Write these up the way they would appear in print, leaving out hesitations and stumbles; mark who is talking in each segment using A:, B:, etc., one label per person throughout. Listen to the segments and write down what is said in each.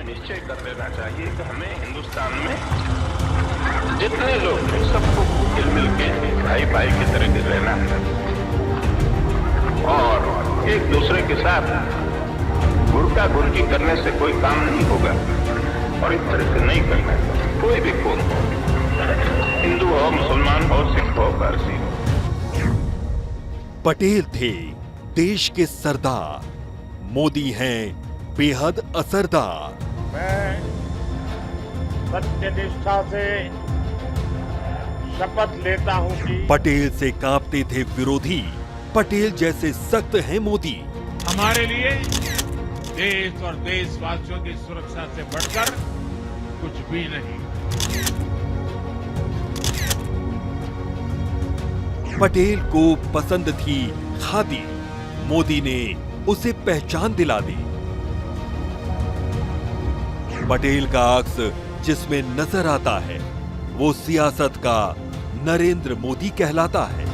A: निश्चय कर लेना चाहिए कि हमें हिंदुस्तान में जितने लोग हैं सबको मिल मिल के भाई भाई की तरह के रहना है और एक दूसरे के साथ गुरका गुरकी करने से कोई काम नहीं होगा और इस तरह से नहीं करना है। कोई भी कौम हो, हिंदू हो, मुसलमान हो, सिख हो, पारसी हो।
B: पटेल थे देश के सरदार, मोदी हैं बेहद असरदार।
C: मैं सत्यनिष्ठा से शपथ लेता हूं कि
B: पटेल से कांपते थे विरोधी, पटेल जैसे सख्त हैं मोदी।
D: हमारे लिए देश और देशवासियों की सुरक्षा से बढ़कर कुछ भी नहीं।
B: पटेल को पसंद थी खादी, मोदी ने उसे पहचान दिला दी। पटेल का अक्स जिसमें नजर आता है वो सियासत का नरेंद्र मोदी कहलाता है।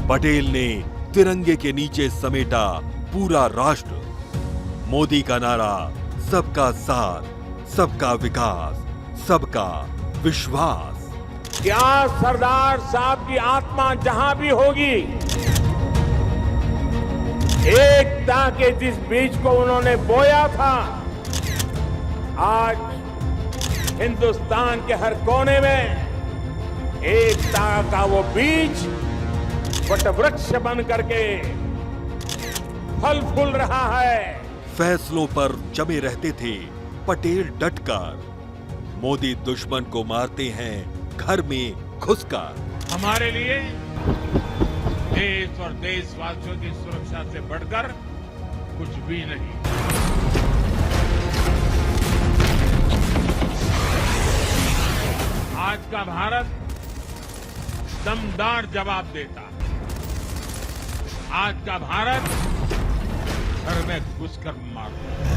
B: पटेल ने तिरंगे के नीचे समेटा पूरा राष्ट्र। मोदी का नारा सबका साथ, सबका विकास, सबका विश्वास।
C: क्या सरदार साहब की आत्मा जहां भी होगी, एकता के जिस बीज को उन्होंने बोया था, आज हिंदुस्तान के हर कोने में एकता का वो बीज वटवृक्ष बन करके फल फूल रहा है।
B: फैसलों पर जमे रहते थे पटेल डटकर। मोदी दुश्मन को मारते हैं घर में घुसकर।
D: हमारे लिए देश और देशवासियों की सुरक्षा से बढ़कर कुछ भी नहीं। आज का भारत दमदार जवाब देता है। आज का भारत घर में घुसकर मारता है।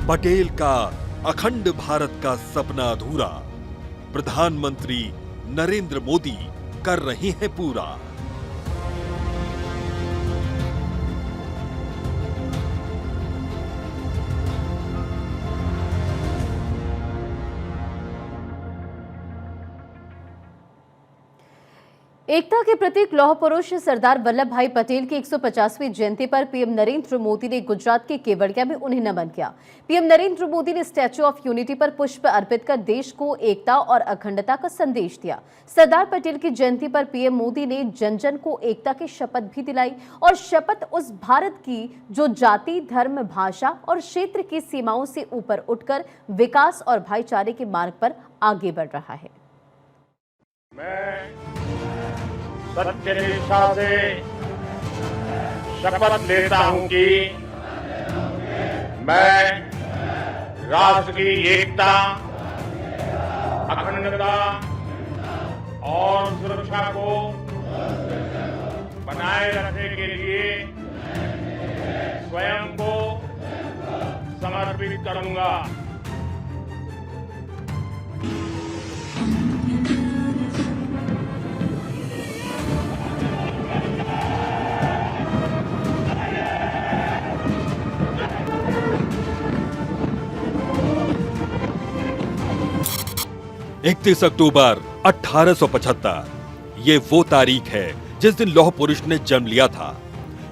B: पटेल का अखंड भारत का सपना अधूरा प्रधानमंत्री नरेंद्र मोदी कर रहे हैं पूरा।
E: एकता के प्रतीक लौह पुरुष सरदार वल्लभ भाई पटेल की 150वीं जयंती पर पीएम नरेंद्र मोदी ने गुजरात के केवड़िया में उन्हें नमन किया। पीएम नरेंद्र मोदी ने स्टैच्यू ऑफ यूनिटी पर पुष्प अर्पित कर देश को एकता और अखंडता का संदेश दिया। सरदार पटेल की जयंती पर पीएम मोदी ने जन जन को एकता की शपथ भी दिलाई और शपथ उस भारत की जो जाति, धर्म, भाषा और क्षेत्र की सीमाओं से ऊपर उठकर विकास और भाईचारे के मार्ग पर आगे बढ़ रहा है।
C: सत्यनिष्ठा से शपथ लेता हूं कि मैं राष्ट्र की एकता, अखंडता और सुरक्षा को बनाए रखने के लिए स्वयं को समर्पित करूंगा।
B: इकतीस अक्टूबर 1875 ये वो तारीख है जिस दिन लौह पुरुष ने जन्म लिया था।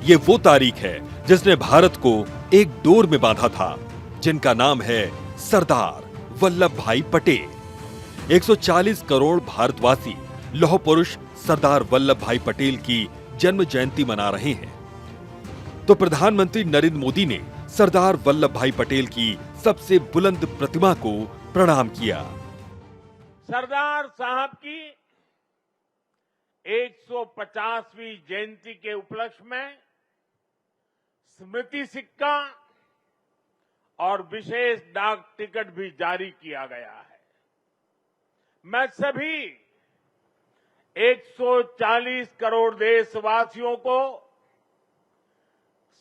B: ये वो तारीख है जिसने भारत को एक डोर में बांधा था, जिनका नाम है सरदार वल्लभ भाई पटेल। 140 करोड़ भारतवासी लौह पुरुष सरदार वल्लभ भाई पटेल की जन्म जयंती मना रहे हैं। तो प्रधानमंत्री नरेंद्र मोदी ने सरदार वल्लभ भाई पटेल की सबसे बुलंद प्रतिमा को प्रणाम किया।
C: सरदार साहब की 150वीं जयंती के उपलक्ष्य में स्मृति सिक्का और विशेष डाक टिकट भी जारी किया गया है। मैं सभी 140 करोड़ देशवासियों को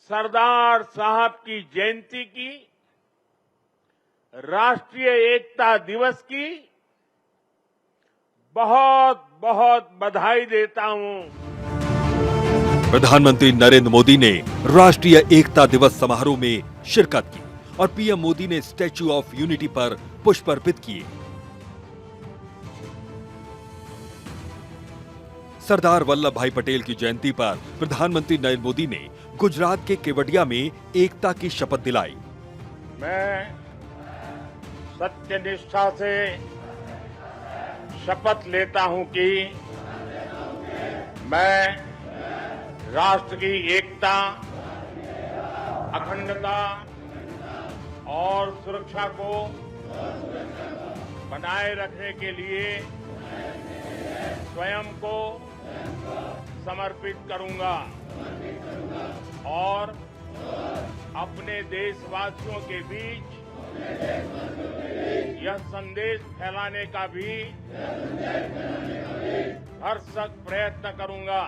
C: सरदार साहब की जयंती की, राष्ट्रीय एकता दिवस की बहुत बहुत बधाई देता हूं।
B: प्रधानमंत्री नरेंद्र मोदी ने राष्ट्रीय एकता दिवस समारोह में शिरकत की और पीएम मोदी ने स्टैच्यू ऑफ यूनिटी पर पुष्प अर्पित किए। सरदार वल्लभ भाई पटेल की जयंती पर प्रधानमंत्री नरेंद्र मोदी ने गुजरात के केवडिया में एकता की शपथ दिलाई।
C: मैं सत्यनिष्ठा से शपथ लेता हूं कि मैं राष्ट्र की एकता, अखंडता और सुरक्षा को बनाए रखने के लिए स्वयं को समर्पित करूंगा और अपने देशवासियों के बीच यह संदेश फैलाने का भी भरसक प्रयत्न करूंगा।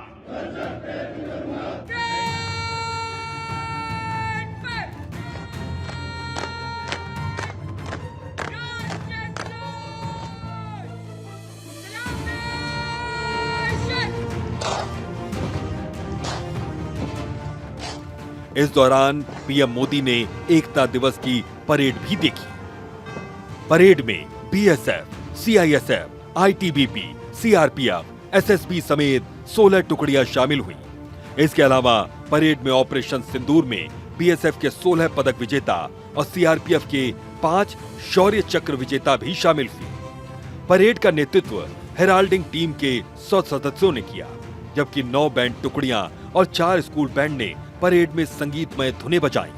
B: इस दौरान पीएम मोदी ने एकता दिवस की परेड भी देखी। परेड में BSF, CISF, ITBP, CRPF, SSB समेत 16 टुकड़ियां शामिल हुई। इसके अलावा परेड में ऑपरेशन सिंदूर में बीएसएफ के 16 पदक विजेता और सीआरपीएफ के 5 शौर्य चक्र विजेता भी शामिल हुए। परेड का नेतृत्व हेराल्डिंग टीम के 100 सदस्यों ने किया, जबकि 9 बैंड टुकड़ियां और 4 स्कूल बैंड ने परेड में संगीतमय धुनें बजाई।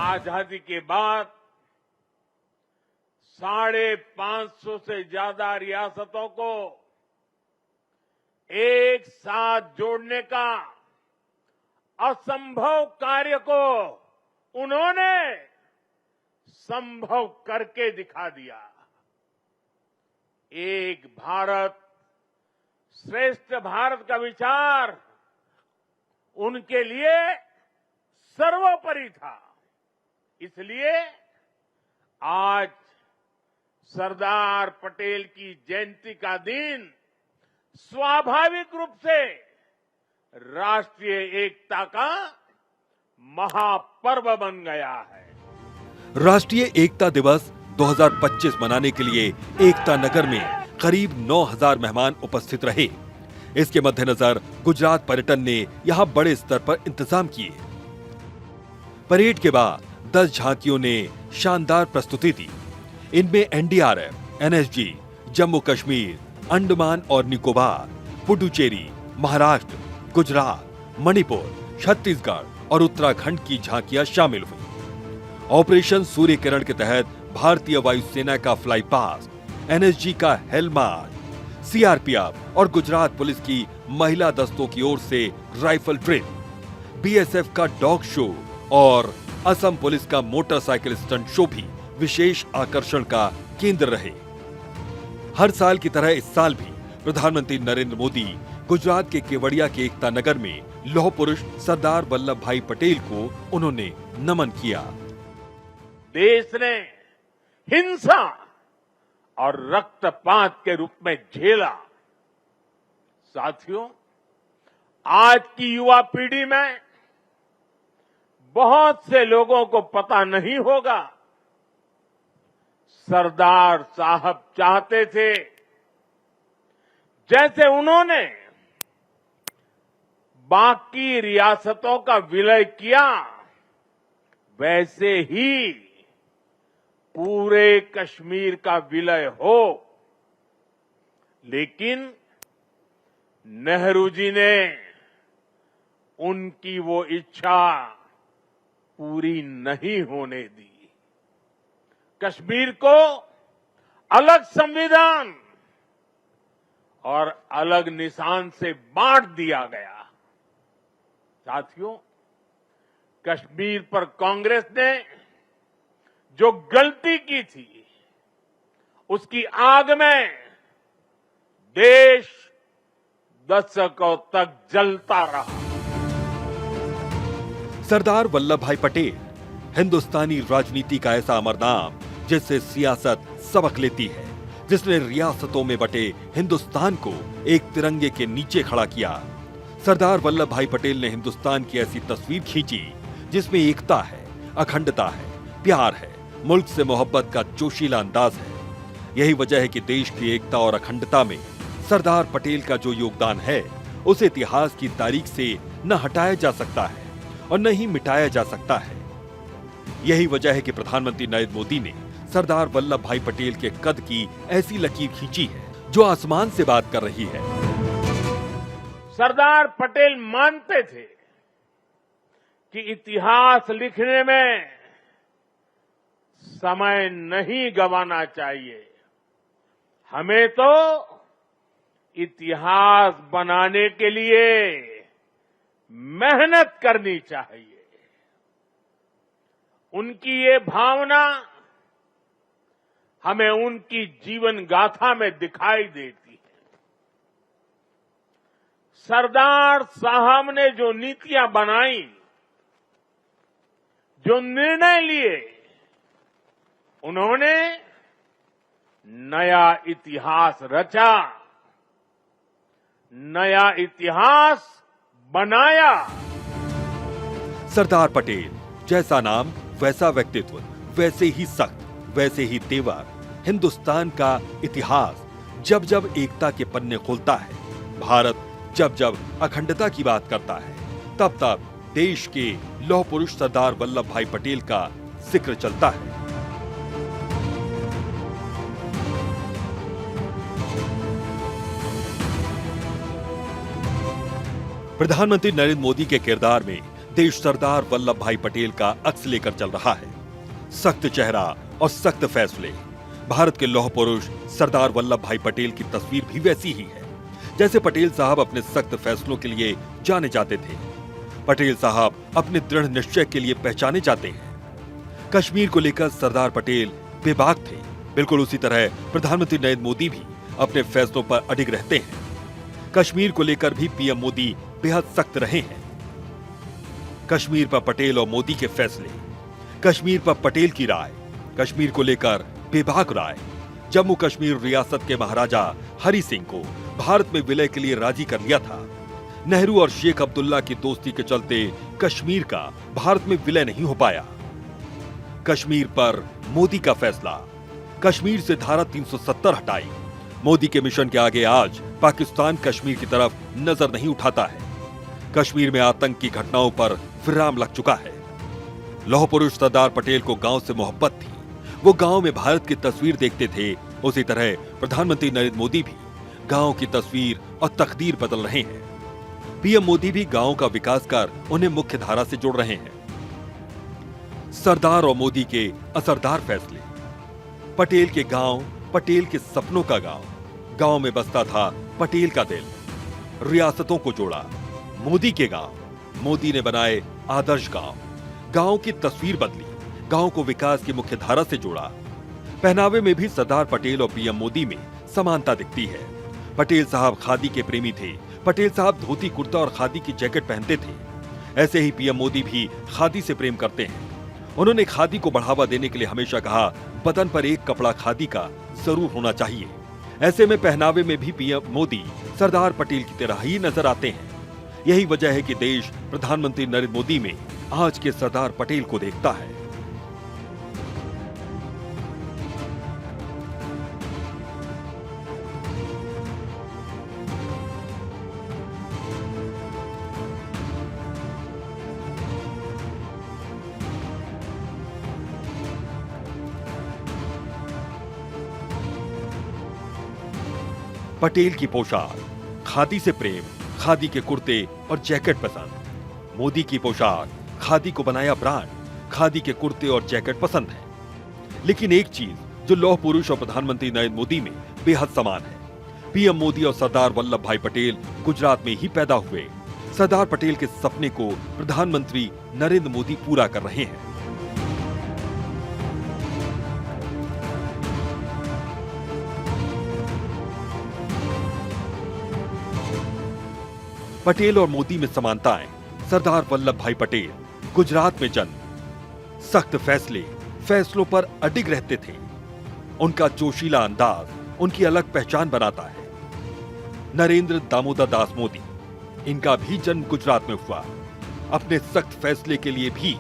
C: आजादी के बाद 550 से ज्यादा रियासतों को एक साथ जोड़ने का असंभव कार्य को उन्होंने संभव करके दिखा दिया। एक भारत श्रेष्ठ भारत का विचार उनके लिए सर्वोपरि था। इसलिए आज सरदार पटेल की जयंती का दिन स्वाभाविक रूप से राष्ट्रीय एकता का महापर्व बन गया है।
B: राष्ट्रीय एकता दिवस 2025 मनाने के लिए एकता नगर में करीब 9,000 मेहमान उपस्थित रहे। इसके मद्देनजर गुजरात पर्यटन ने यहां बड़े स्तर पर इंतजाम किए। परेड के बाद 10 झांकियों ने शानदार प्रस्तुति दी। इनमें एनडीआरएफ, एनएसजी, जम्मू कश्मीर, अंडमान और निकोबार, पुडुचेरी, महाराष्ट्र, गुजरात, मणिपुर, छत्तीसगढ़ और उत्तराखंड की झांकियां शामिल हुई। ऑपरेशन सूर्य किरण के तहत भारतीय वायुसेना का फ्लाई पास्ट, एनएसजी का हेल मार्च, सीआरपीएफ और गुजरात पुलिस की महिला दस्तों की ओर से राइफल ड्रिल, बीएसएफ का डॉग शो और असम पुलिस का मोटरसाइकिल स्टंट शो भी विशेष आकर्षण का केंद्र रहे। हर साल की तरह इस साल भी प्रधानमंत्री नरेंद्र मोदी गुजरात के केवड़िया के एकता नगर में लौह पुरुष सरदार वल्लभ भाई पटेल को उन्होंने नमन किया।
C: देश ने हिंसा और रक्तपात के रूप में झेला। साथियों, आज की युवा पीढ़ी में बहुत से लोगों को पता नहीं होगा, सरदार साहब चाहते थे जैसे उन्होंने बाकी रियासतों का विलय किया, वैसे ही पूरे कश्मीर का विलय हो। लेकिन नेहरू जी ने उनकी वो इच्छा पूरी नहीं होने दी। कश्मीर को अलग संविधान और अलग निशान से बांट दिया गया। साथियों, कश्मीर पर कांग्रेस ने जो गलती की थी, उसकी आग में देश दशकों तक जलता रहा।
B: सरदार वल्लभ भाई पटेल हिंदुस्तानी राजनीति का ऐसा अमर नाम जिससे सियासत सबक लेती है, जिसने रियासतों में बटे हिंदुस्तान को एक तिरंगे के नीचे खड़ा किया। सरदार वल्लभ भाई पटेल ने हिंदुस्तान की ऐसी तस्वीर खींची जिसमें एकता है, अखंडता है, प्यार है, मुल्क से मोहब्बत का जोशीला अंदाज है। यही वजह है कि देश की एकता और अखंडता में सरदार पटेल का जो योगदान है, उसे इतिहास की तारीख से न हटाया जा सकता है और न ही मिटाया जा सकता है। यही वजह है कि प्रधानमंत्री नरेंद्र मोदी ने सरदार वल्लभ भाई पटेल के कद की ऐसी लकीर खींची है जो आसमान से बात कर रही है।
C: सरदार पटेल मानते थे कि इतिहास लिखने में समय नहीं गंवाना चाहिए, हमें तो इतिहास बनाने के लिए मेहनत करनी चाहिए। उनकी ये भावना हमें उनकी जीवन गाथा में दिखाई देती है। सरदार साहब ने जो नीतियां बनाई, जो निर्णय लिए, उन्होंने नया इतिहास रचा, नया इतिहास बनाया।
B: सरदार पटेल जैसा नाम वैसा व्यक्तित्व, वैसे ही सख्त, वैसे ही तेवर। हिंदुस्तान का इतिहास जब जब एकता के पन्ने खोलता है, भारत जब जब अखंडता की बात करता है, तब तब देश के लौह पुरुष सरदार वल्लभ भाई पटेल का जिक्र चलता है। प्रधानमंत्री नरेंद्र मोदी के किरदार में देश सरदार वल्लभ भाई पटेल का अक्स लेकर चल रहा है। सख्त चेहरा और सख्त फैसले। भारत के लौह पुरुष सरदार वल्लभ भाई पटेल की तस्वीर भी वैसी ही है जैसे पटेल साहब अपने सख्त फैसलों के लिए जाने जाते थे। पटेल साहब अपने दृढ़ निश्चय के लिए पहचाने जाते हैं। कश्मीर को लेकर सरदार पटेल बेबाक थे। बिल्कुल उसी तरह प्रधानमंत्री नरेंद्र मोदी भी अपने फैसलों पर अडिग रहते हैं। कश्मीर को लेकर भी पीएम मोदी बेहद सख्त रहे हैं। कश्मीर पर पटेल और मोदी के फैसले, कश्मीर पर पटेल की राय, कश्मीर को लेकर बेबाक राय। जम्मू कश्मीर रियासत के महाराजा हरि सिंह को भारत में विलय के लिए राजी कर लिया था। नेहरू और शेख अब्दुल्ला की दोस्ती के चलते कश्मीर का भारत में विलय नहीं हो पाया। कश्मीर पर मोदी का फैसला, कश्मीर से धारा 370 हटाई। मोदी के मिशन के आगे आज पाकिस्तान कश्मीर की तरफ नजर नहीं उठाता है। कश्मीर में आतंक की घटनाओं पर विराम लग चुका है। लौह पुरुष सरदार पटेल को गांव से मोहब्बत थी। वो गांव में भारत की तस्वीर देखते थे। उसी तरह प्रधानमंत्री नरेंद्र मोदी भी गांव की तस्वीर और तकदीर बदल रहे हैं। पीएम मोदी भी गांव का विकास कर उन्हें मुख्य धारा से जोड़ रहे हैं। सरदार और मोदी के असरदार फैसले। पटेल के गांव, पटेल के सपनों का गांव। गांव में बसता था पटेल का दिल। रियासतों को जोड़ा मोदी के गांव। मोदी ने बनाए आदर्श गांव। गांव की तस्वीर बदली। गांव को विकास की मुख्य धारा से जोड़ा। पहनावे में भी सरदार पटेल और पीएम मोदी में समानता दिखती है। पटेल साहब खादी के प्रेमी थे। पटेल साहब धोती कुर्ता और खादी की जैकेट पहनते थे। ऐसे ही पीएम मोदी भी खादी से प्रेम करते हैं। उन्होंने खादी को बढ़ावा देने के लिए हमेशा कहा, बदन पर एक कपड़ा खादी का जरूर होना चाहिए। ऐसे में पहनावे में भी पीएम मोदी सरदार पटेल की तरह ही नजर आते हैं। यही वजह है कि देश प्रधानमंत्री नरेंद्र मोदी में आज के सरदार पटेल को देखता है। पटेल की पोशाक, खादी से प्रेम, खादी के कुर्ते और जैकेट पसंद। मोदी की पोशाक, खादी को बनाया ब्रांड, खादी के कुर्ते और जैकेट पसंद है। लेकिन एक चीज जो लौह पुरुष और प्रधानमंत्री नरेंद्र मोदी में बेहद समान है। पीएम मोदी और सरदार वल्लभ भाई पटेल गुजरात में ही पैदा हुए। सरदार पटेल के सपने को प्रधानमंत्री नरेंद्र मोदी पूरा कर रहे हैं। पटेल और मोदी में समानताएं। सरदार वल्लभ भाई पटेल गुजरात में जन्म, सख्त फैसलों पर अडिग रहते थे। उनका जोशीला अंदाज उनकी अलग पहचान बनाता है। नरेंद्र दामोदर दास मोदी, इनका भी जन्म गुजरात में हुआ। अपने सख्त फैसले के लिए भी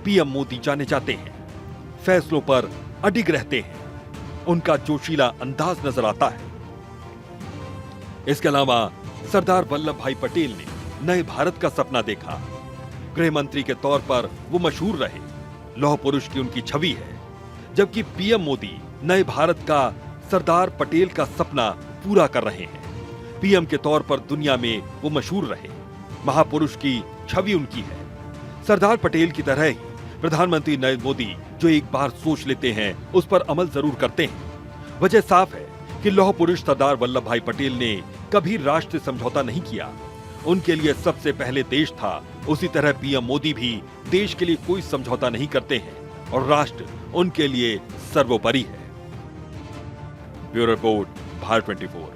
B: पीएम मोदी जाने जाते हैं। फैसलों पर अडिग रहते हैं। उनका जोशीला अंदाज नजर आता है। इसके अलावा सरदार वल्लभ भाई पटेल ने नए भारत का सपना देखा। गृह मंत्री के तौर पर वो मशहूर रहे। लौह पुरुष की उनकी छवि है। जबकि पीएम मोदी नए भारत का सरदार पटेल का सपना पूरा कर रहे हैं। पीएम के तौर पर दुनिया में वो मशहूर रहे। महापुरुष की छवि उनकी है। सरदार पटेल की तरह ही प्रधानमंत्री नरेंद्र मोदी जो एक बार सोच लेते हैं उस पर अमल जरूर करते हैं। वजह साफ है कि लौह पुरुष सरदार वल्लभ भाई पटेल ने कभी राष्ट्र से समझौता नहीं किया। उनके लिए सबसे पहले देश था। उसी तरह पीएम मोदी भी देश के लिए कोई समझौता नहीं करते हैं और राष्ट्र उनके लिए सर्वोपरि है। Bureau report, Bharat 24।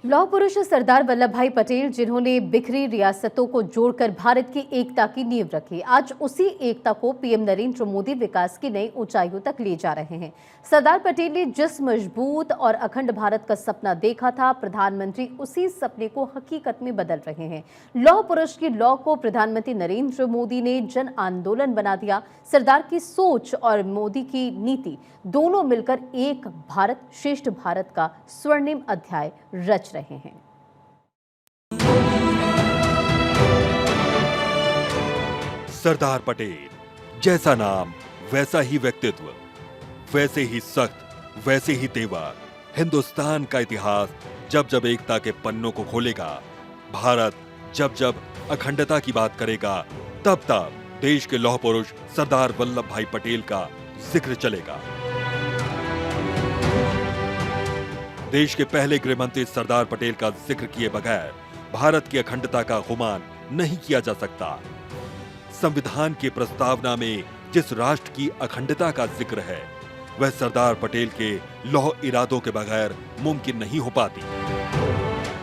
E: लौह पुरुष सरदार वल्लभ भाई पटेल जिन्होंने बिखरी रियासतों को जोड़कर भारत की एकता की नींव रखी, आज उसी एकता को पीएम नरेंद्र मोदी विकास की नई ऊंचाइयों तक ले जा रहे हैं। सरदार पटेल ने जिस मजबूत और अखंड भारत का सपना देखा था, प्रधानमंत्री उसी सपने को हकीकत में बदल रहे हैं। लौह पुरुष की लौ को प्रधानमंत्री नरेंद्र मोदी ने जन आंदोलन बना दिया। सरदार की सोच और मोदी की नीति दोनों मिलकर एक भारत श्रेष्ठ भारत का स्वर्णिम अध्याय रच रहे हैं।
B: सरदार पटेल, जैसा नाम वैसा ही व्यक्तित्व, वैसे ही सख्त वैसे ही तेवर। हिंदुस्तान का इतिहास जब जब एकता के पन्नों को खोलेगा, भारत जब जब अखंडता की बात करेगा, तब तब देश के लौह पुरुष सरदार वल्लभ भाई पटेल का जिक्र चलेगा। देश के पहले गृह मंत्री सरदार पटेल का जिक्र किए बगैर भारत की अखंडता का गुमान नहीं किया जा सकता। संविधान की प्रस्तावना में जिस राष्ट्र की अखंडता का जिक्र है, वह सरदार पटेल के लौह इरादों के बगैर मुमकिन नहीं हो पाती।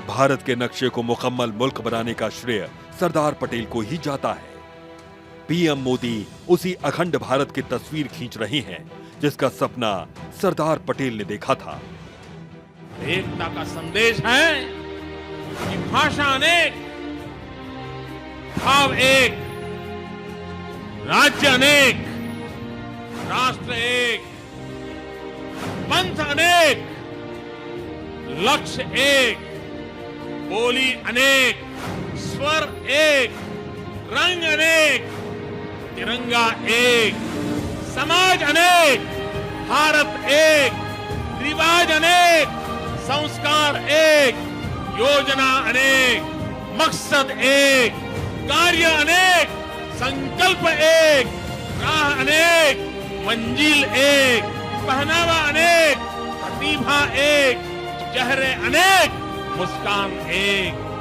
B: भारत के नक्शे को मुकम्मल मुल्क बनाने का श्रेय सरदार पटेल को ही जाता है। पीएम मोदी उसी अखंड भारत की तस्वीर खींच रहे हैं जिसका सपना सरदार पटेल ने देखा था।
D: एकता का संदेश है कि भाषा अनेक, भाव एक, राज्य अनेक, राष्ट्र एक, पंथ अनेक, लक्ष्य एक, बोली अनेक, स्वर एक, रंग अनेक, तिरंगा एक, समाज अनेक, भारत एक, रिवाज अनेक, संस्कार एक, योजना अनेक, मकसद एक, कार्य अनेक, संकल्प एक, राह अनेक, मंजिल एक, पहनावा अनेक, प्रतिभा एक, चेहरे अनेक, मुस्कान एक।